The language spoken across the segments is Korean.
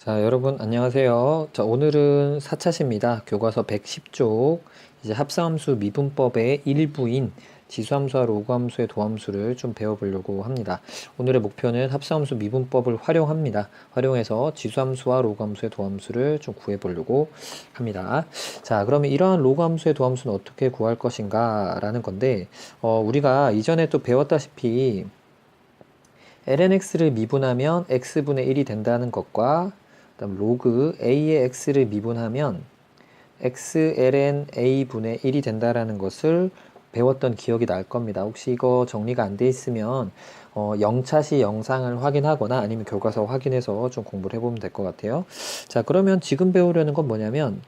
자, 여러분 안녕하세요. 자, 오늘은 4차시입니다. 교과서 110쪽 이제 합성함수 미분법의 일부인 지수함수와 로그함수의 도함수를 좀 배워보려고 합니다. 오늘의 목표는 합성함수 미분법을 활용합니다. 활용해서 지수함수와 로그함수의 도함수를 좀 구해보려고 합니다. 자, 그러면 이러한 로그함수의 도함수는 어떻게 구할 것인가 라는 건데 우리가 이전에 또 배웠다시피 lnx를 미분하면 x분의 1이 된다는 것과 그다음 로그 a의 x를 미분하면 x ln a분의 1이 된다라는 것을 배웠던 기억이 날 겁니다. 혹시 이거 정리가 안 돼 있으면 0차시 영상을 확인하거나 아니면 교과서 확인해서 좀 공부를 해보면 될 것 같아요. 자, 그러면 지금 배우려는 건 뭐냐면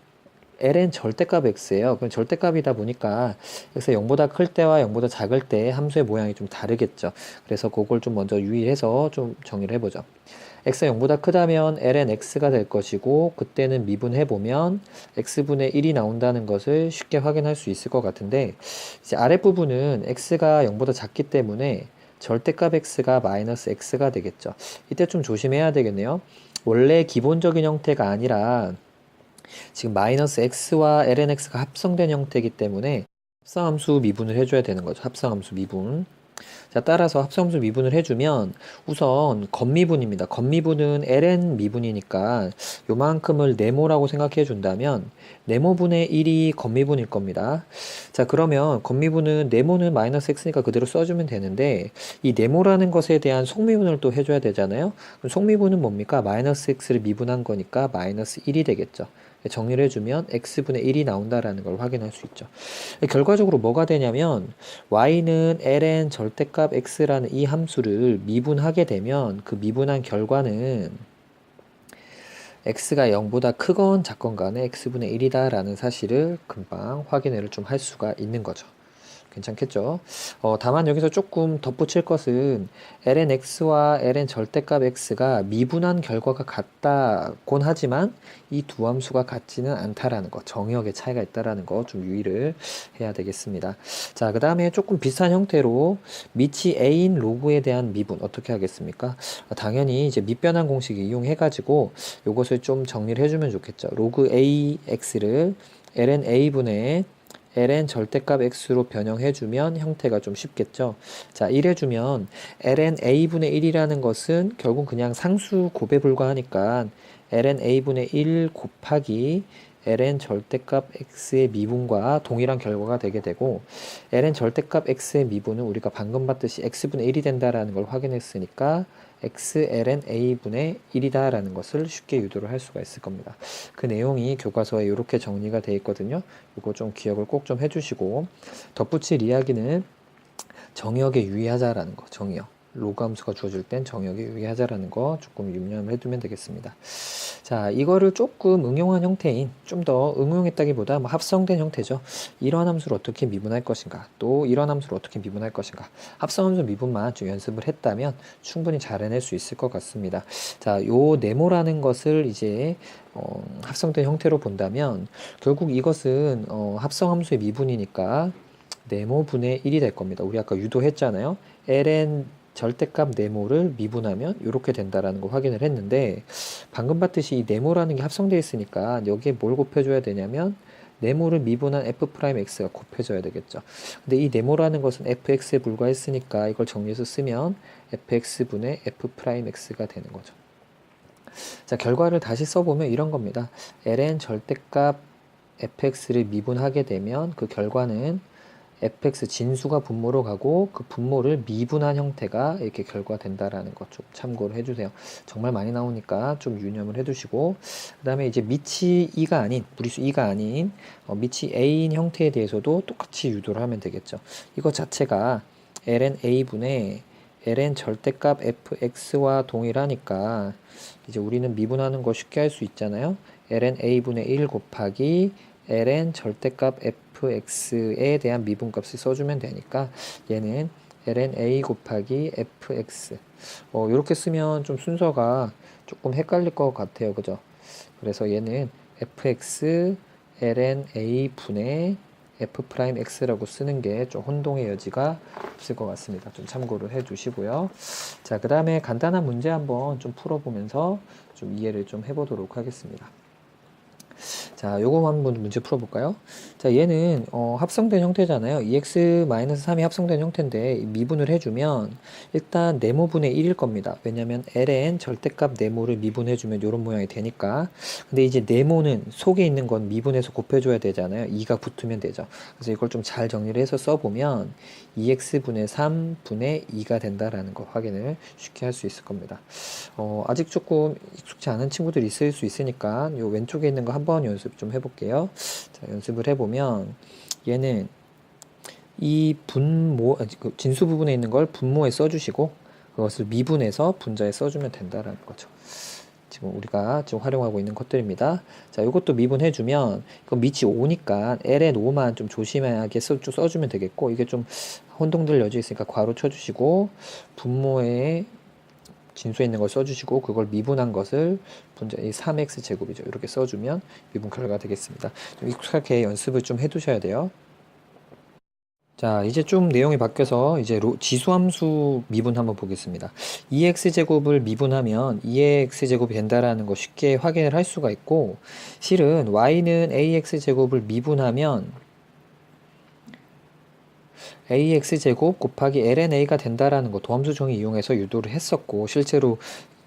ln 절대값 x예요. 그럼 절대값이다 보니까 x가 0보다 클 때와 0보다 작을 때 함수의 모양이 좀 다르겠죠. 그래서 그걸 좀 먼저 유의해서 좀 정의를 해보죠. x가 0보다 크다면 ln x가 될 것이고 그때는 미분해보면 x분의 1이 나온다는 것을 쉽게 확인할 수 있을 것 같은데 이제 아랫부분은 x가 0보다 작기 때문에 절대값 x가 마이너스 x가 되겠죠. 이때 좀 조심해야 되겠네요. 원래 기본적인 형태가 아니라 지금 마이너스 x와 lnx가 합성된 형태이기 때문에 합성함수 미분을 해줘야 되는 거죠. 합성함수 미분. 자, 따라서 합성함수 미분을 해주면 우선 겉미분입니다. 겉미분은 ln 미분이니까 요만큼을 네모라고 생각해 준다면 네모분의 1이 겉미분일 겁니다. 자, 그러면 겉미분은 네모는 마이너스 x니까 그대로 써주면 되는데 이 네모라는 것에 대한 속미분을 또 해줘야 되잖아요. 그럼 속미분은 뭡니까? 마이너스 x를 미분한 거니까 마이너스 1이 되겠죠. 정리를 해주면 x분의 1이 나온다라는 걸 확인할 수 있죠. 결과적으로 뭐가 되냐면 y는 ln 절대값 x라는 이 함수를 미분하게 되면 그 미분한 결과는 x가 0보다 크건 작건 간에 x분의 1이다 라는 사실을 금방 확인을 좀 할 수가 있는 거죠. 괜찮겠죠? 다만 여기서 조금 덧붙일 것은 lnx와 ln 절대값 x가 미분한 결과가 같다곤 하지만 이 두 함수가 같지는 않다라는 거, 정역의 차이가 있다라는 거 좀 유의를 해야 되겠습니다. 자, 그 다음에 조금 비슷한 형태로 밑이 a인 로그에 대한 미분 어떻게 하겠습니까? 당연히 이제 밑변환 공식 이용해가지고 요것을 좀 정리를 해주면 좋겠죠. 로그 ax를 ln a분의 ln 절대값 x로 변형해주면 형태가 좀 쉽겠죠. 자, 이래주면 ln a분의 1이라는 것은 결국 그냥 상수 곱에 불과하니까 ln a분의 1 곱하기 ln 절대값 x의 미분과 동일한 결과가 되게 되고 ln 절대값 x의 미분은 우리가 방금 봤듯이 x분의 1이 된다라는 걸 확인했으니까 x ln a분의 1이다 라는 것을 쉽게 유도를 할 수가 있을 겁니다. 그 내용이 교과서에 이렇게 정리가 되어 있거든요. 이거 좀 기억을 꼭 좀 해주시고 덧붙일 이야기는 정역에 유의하자라는 거. 정역. 로그 함수가 주어질 땐 정역에 유의하자라는 거 조금 유념을 해두면 되겠습니다. 자, 이거를 조금 응용한 형태인, 좀 더 응용했다기보다 뭐 합성된 형태죠. 이러한 함수를 어떻게 미분할 것인가, 또 이러한 함수를 어떻게 미분할 것인가. 합성함수 미분만 좀 연습을 했다면 충분히 잘 해낼 수 있을 것 같습니다. 자, 요 네모라는 것을 이제 합성된 형태로 본다면 결국 이것은 합성함수의 미분이니까 네모분의 1이 될 겁니다. 우리 아까 유도했잖아요. ln 절대값 네모를 미분하면 이렇게 된다라는 거 확인을 했는데 방금 봤듯이 이 네모라는 게 합성되어 있으니까 여기에 뭘 곱해줘야 되냐면 네모를 미분한 f'x가 곱해져야 되겠죠. 근데 이 네모라는 것은 fx에 불과했으니까 이걸 정리해서 쓰면 fx분의 f'x가 되는 거죠. 자, 결과를 다시 써보면 이런 겁니다. ln 절대값 fx를 미분하게 되면 그 결과는 fx 진수가 분모로 가고 그 분모를 미분한 형태가 이렇게 결과된다라는 것 좀 참고를 해주세요. 정말 많이 나오니까 좀 유념을 해두시고 그 다음에 이제 밑이 2가 아닌 무리수 2가 아닌 밑이 a인 형태에 대해서도 똑같이 유도를 하면 되겠죠. 이것 자체가 ln a분의 ln 절대값 fx와 동일하니까 이제 우리는 미분하는 거 쉽게 할 수 있잖아요. ln a분의 1 곱하기 ln 절대값 fx에 대한 미분값을 써주면 되니까 얘는 ln a 곱하기 fx 이렇게 쓰면 좀 순서가 조금 헷갈릴 것 같아요. 그죠? 그래서 얘는 fx ln a 분의 f'x라고 쓰는 게 좀 혼동의 여지가 없을 것 같습니다. 좀 참고를 해 주시고요. 자, 그 다음에 간단한 문제 한번 좀 풀어보면서 좀 이해를 좀 해보도록 하겠습니다. 자, 요거 한번 문제 풀어볼까요? 자, 얘는 합성된 형태잖아요. 2x-3이 합성된 형태인데 미분을 해주면 일단 네모분의 1일 겁니다. 왜냐면 ln 절대값 네모를 미분해주면 이런 모양이 되니까. 근데 이제 네모는 속에 있는 건 미분해서 곱해줘야 되잖아요. 2가 붙으면 되죠. 그래서 이걸 좀 잘 정리를 해서 써보면 2x분의 3분의 2가 된다라는 거 확인을 쉽게 할 수 있을 겁니다. 아직 조금 익숙치 않은 친구들이 있을 수 있으니까 요 왼쪽에 있는 거 한번 연습 좀 해볼게요. 자, 연습을 해보면 얘는 이 그 진수 부분에 있는 걸 분모에 써주시고 그것을 미분해서 분자에 써주면 된다라는 거죠. 지금 우리가 지금 활용하고 있는 것들입니다. 자, 이것도 미분해주면 이건 밑이 5니까 ln 5만 좀 조심하게 써주면 되겠고 이게 좀 혼동될 여지 있으니까 괄호 쳐주시고 분모에 진수에 있는 걸 써주시고 그걸 미분한 것을 분자 이 3x 제곱이죠. 이렇게 써주면 미분 결과가 되겠습니다. 좀 익숙하게 연습을 좀 해두셔야 돼요. 자, 이제 좀 내용이 바뀌어서 이제 지수함수 미분 한번 보겠습니다. 2x제곱을 미분하면 2x제곱이 된다라는 거 쉽게 확인을 할 수가 있고 실은 y는 ax제곱을 미분하면 ax제곱 곱하기 lna가 된다라는 거 도함수 정의 이용해서 유도를 했었고 실제로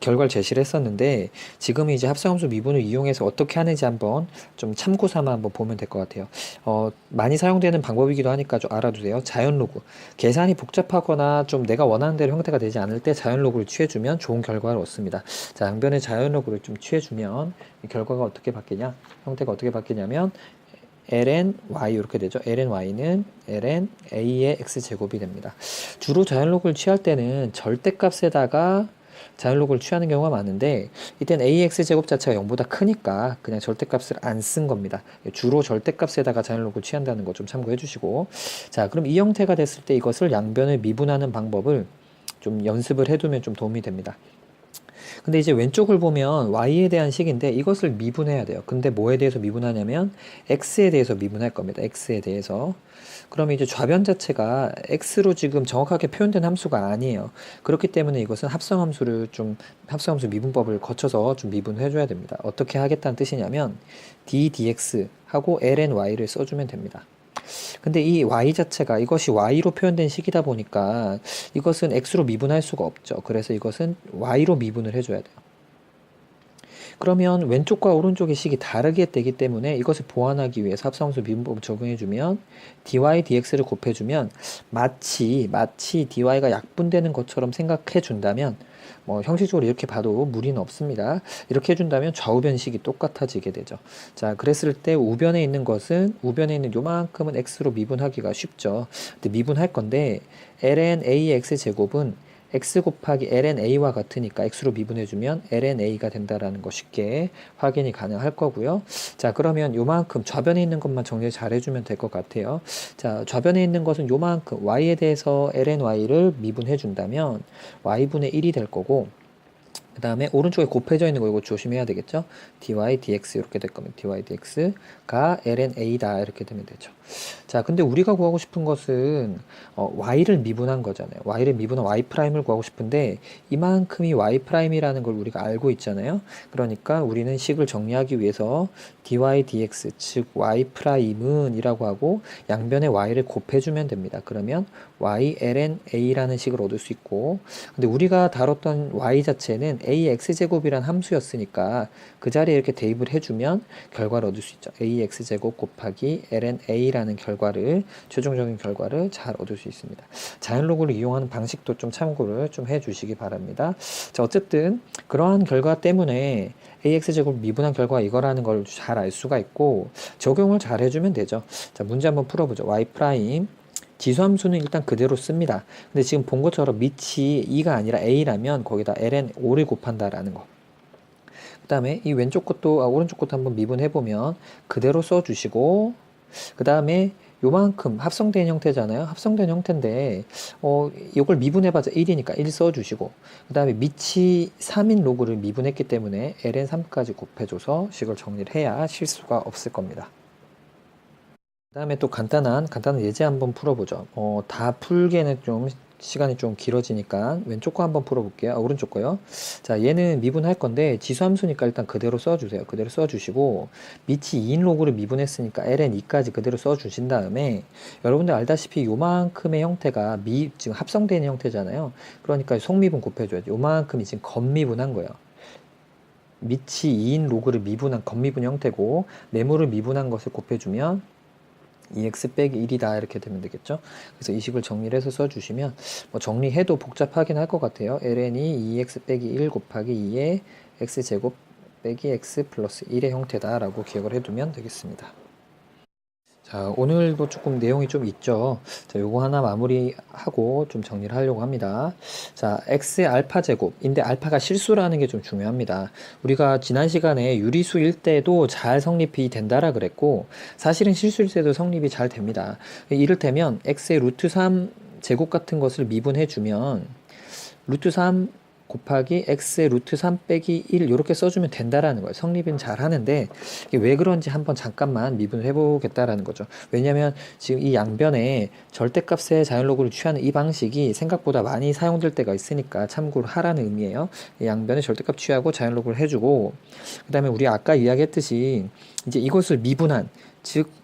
결과를 제시를 했었는데 지금 이제 합성함수 미분을 이용해서 어떻게 하는지 한번 좀 참고 삼아 한번 보면 될 것 같아요. 많이 사용되는 방법이기도 하니까 좀 알아두세요. 자연로그. 계산이 복잡하거나 좀 내가 원하는 대로 형태가 되지 않을 때 자연로그를 취해주면 좋은 결과를 얻습니다. 자, 양변의 자연로그를 좀 취해주면 이 결과가 어떻게 바뀌냐? 형태가 어떻게 바뀌냐면 ln y 이렇게 되죠. ln y는 ln a의 x제곱이 됩니다. 주로 자연로그를 취할 때는 절대값에다가 자연로그를 취하는 경우가 많은데 이땐 ax제곱 자체가 0보다 크니까 그냥 절대값을 안 쓴 겁니다. 주로 절대값에다가 자연로그를 취한다는 거 좀 참고해 주시고 자, 그럼 이 형태가 됐을 때 이것을 양변을 미분하는 방법을 좀 연습을 해두면 좀 도움이 됩니다. 근데 이제 왼쪽을 보면 y에 대한 식인데 이것을 미분해야 돼요. 근데 뭐에 대해서 미분하냐면 x에 대해서 미분할 겁니다. x에 대해서. 그러면 이제 좌변 자체가 x로 지금 정확하게 표현된 함수가 아니에요. 그렇기 때문에 이것은 합성함수 미분법을 거쳐서 좀 미분해 줘야 됩니다. 어떻게 하겠다는 뜻이냐면 d dx 하고 ln y를 써주면 됩니다. 근데 이 y 자체가 이것이 y로 표현된 식이다 보니까 이것은 x로 미분할 수가 없죠. 그래서 이것은 y로 미분을 해줘야 돼요. 그러면 왼쪽과 오른쪽의 식이 다르게 되기 때문에 이것을 보완하기 위해서 합성함수 미분법을 적용해주면 dy dx를 곱해주면 마치 dy가 약분되는 것처럼 생각해 준다면 뭐 형식적으로 이렇게 봐도 무리는 없습니다. 이렇게 해준다면 좌우변식이 똑같아지게 되죠. 자, 그랬을 때 우변에 있는 요만큼은 x로 미분하기가 쉽죠. 근데 미분할 건데 ln a의 x제곱은 x 곱하기 ln a와 같으니까 x로 미분해주면 ln a가 된다라는 거 쉽게 확인이 가능할 거고요. 자, 그러면 요만큼 좌변에 있는 것만 정리 잘 해주면 될 것 같아요. 자, 좌변에 있는 것은 요만큼 y에 대해서 ln y를 미분해준다면 y분의 1이 될 거고 그 다음에 오른쪽에 곱해져 있는 거 이거 조심해야 되겠죠. dy dx 이렇게 될 겁니다. dy dx가 ln a다 이렇게 되면 되죠. 자, 근데 우리가 구하고 싶은 것은 y를 미분한 거잖아요. y를 미분한 y'을 구하고 싶은데 이만큼이 y'이라는 걸 우리가 알고 있잖아요. 그러니까 우리는 식을 정리하기 위해서 dy dx 즉 y'은 이라고 하고 양변에 y를 곱해주면 됩니다. 그러면 y ln a라는 식을 얻을 수 있고 근데 우리가 다뤘던 y 자체는 ax제곱이란 함수였으니까 그 자리에 이렇게 대입을 해주면 결과를 얻을 수 있죠. ax제곱 곱하기 ln a라는 최종적인 결과를 잘 얻을 수 있습니다. 자연로그를 이용하는 방식도 좀 참고를 좀 해주시기 바랍니다. 자, 어쨌든 그러한 결과 때문에 ax제곱 미분한 결과가 이거라는 걸 잘 알 수가 있고 적용을 잘 해주면 되죠. 자, 문제 한번 풀어보죠. y' 지수함수는 일단 그대로 씁니다. 근데 지금 본 것처럼 밑이 2가 아니라 a라면 거기다 ln 5를 곱한다라는 거. 그 다음에 이 왼쪽 것도 오른쪽 것도 한번 미분해보면 그대로 써주시고 그 다음에 요만큼 합성된 형태잖아요. 합성된 형태인데 이걸 미분해봐서 1이니까 1 써주시고 그 다음에 밑이 3인 로그를 미분했기 때문에 ln 3까지 곱해줘서 식을 정리를 해야 실수가 없을 겁니다. 그다음에 또 간단한 예제 한번 풀어보죠. 다 풀기에는 좀 시간이 좀 길어지니까 왼쪽 거 한번 풀어볼게요. 오른쪽 거요. 자, 얘는 미분할 건데 지수함수니까 일단 그대로 써주세요. 그대로 써주시고 밑이 2인 로그를 미분했으니까 ln 2까지 그대로 써주신 다음에 여러분들 알다시피 요만큼의 형태가 지금 합성되어 있는 형태잖아요. 그러니까 속미분 곱해줘야죠. 요만큼이 지금 겉미분한 거예요. 밑이 2인 로그를 미분한 겉미분 형태고 네모를 미분한 것을 곱해주면 2x 빼기 1이다 이렇게 되면 되겠죠. 그래서 이 식을 정리를 해서 써주시면 뭐 정리해도 복잡하긴 할 것 같아요. ln이 2x 빼기 1 곱하기 2의 x제곱 빼기 x 플러스 1의 형태다 라고 기억을 해두면 되겠습니다. 자, 오늘도 조금 내용이 좀 있죠. 자, 요거 하나 마무리하고 좀 정리를 하려고 합니다. 자, x의 알파 제곱인데 알파가 실수라는 게 좀 중요합니다. 우리가 지난 시간에 유리수일 때도 잘 성립이 된다라 그랬고 사실은 실수일 때도 성립이 잘 됩니다. 이를테면 x의 루트 3 제곱 같은 것을 미분해 주면 루트 3 곱하기 x의 루트 3 빼기 1 이렇게 써주면 된다라는 거예요. 성립은 잘 하는데 이게 왜 그런지 한번 잠깐만 미분을 해보겠다라는 거죠. 왜냐하면 지금 이 양변에 절대값의 자연로그를 취하는 이 방식이 생각보다 많이 사용될 때가 있으니까 참고를 하라는 의미예요. 이 양변에 절대값 취하고 자연로그를 해주고 그 다음에 우리 아까 이야기했듯이 이제 이것을 미분한 즉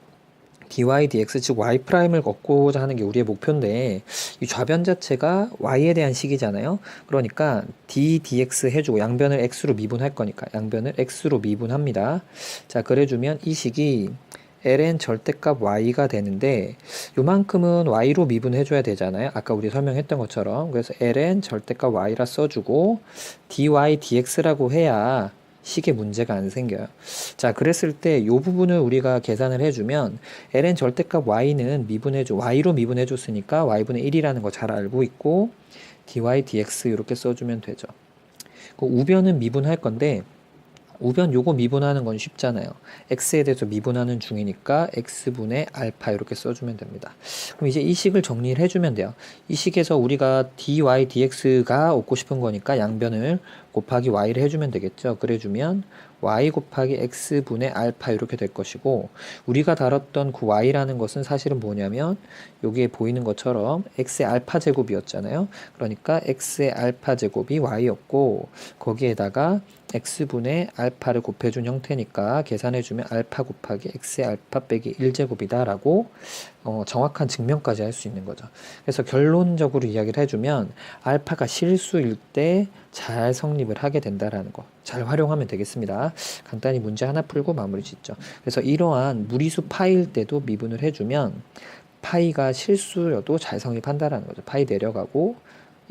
dy dx 즉 y 프라임을 얻고자 하는 게 우리의 목표인데 이 좌변 자체가 y에 대한 식이잖아요. 그러니까 d dx 해주고 양변을 x로 미분할 거니까 양변을 x로 미분합니다. 자, 그래주면 이 식이 ln 절대값 y가 되는데 요만큼은 y로 미분해줘야 되잖아요. 아까 우리 설명했던 것처럼. 그래서 ln 절대값 y라 써주고 dy dx라고 해야 식에 문제가 안 생겨요. 자, 그랬을 때 이 부분을 우리가 계산을 해주면 ln 절대값 y는 y로 미분해줬으니까 y분의 1이라는 거 잘 알고 있고 dy dx 이렇게 써주면 되죠. 그 우변은 미분할 건데 우변 요거 미분하는 건 쉽잖아요. x에 대해서 미분하는 중이니까 x분의 알파 이렇게 써주면 됩니다. 그럼 이제 이 식을 정리를 해주면 돼요. 이 식에서 우리가 dy dx가 얻고 싶은 거니까 양변을 곱하기 y를 해주면 되겠죠. 그래주면 y 곱하기 x분의 알파 이렇게 될 것이고 우리가 다뤘던 그 y라는 것은 사실은 뭐냐면 여기에 보이는 것처럼 x의 알파 제곱이었잖아요. 그러니까 x의 알파 제곱이 y였고 거기에다가 x분의 알파를 곱해준 형태니까 계산해주면 알파 곱하기 x의 알파 빼기 1제곱이다 라고 정확한 증명까지 할 수 있는 거죠. 그래서 결론적으로 이야기를 해주면 알파가 실수일 때 잘 성립을 하게 된다라는 거 잘 활용하면 되겠습니다. 간단히 문제 하나 풀고 마무리 짓죠. 그래서 이러한 무리수 파일 때도 미분을 해주면 파이가 실수여도 잘 성립한다라는 거죠. 파이 내려가고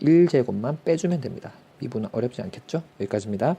1제곱만 빼주면 됩니다. 미분은 어렵지 않겠죠? 여기까지입니다.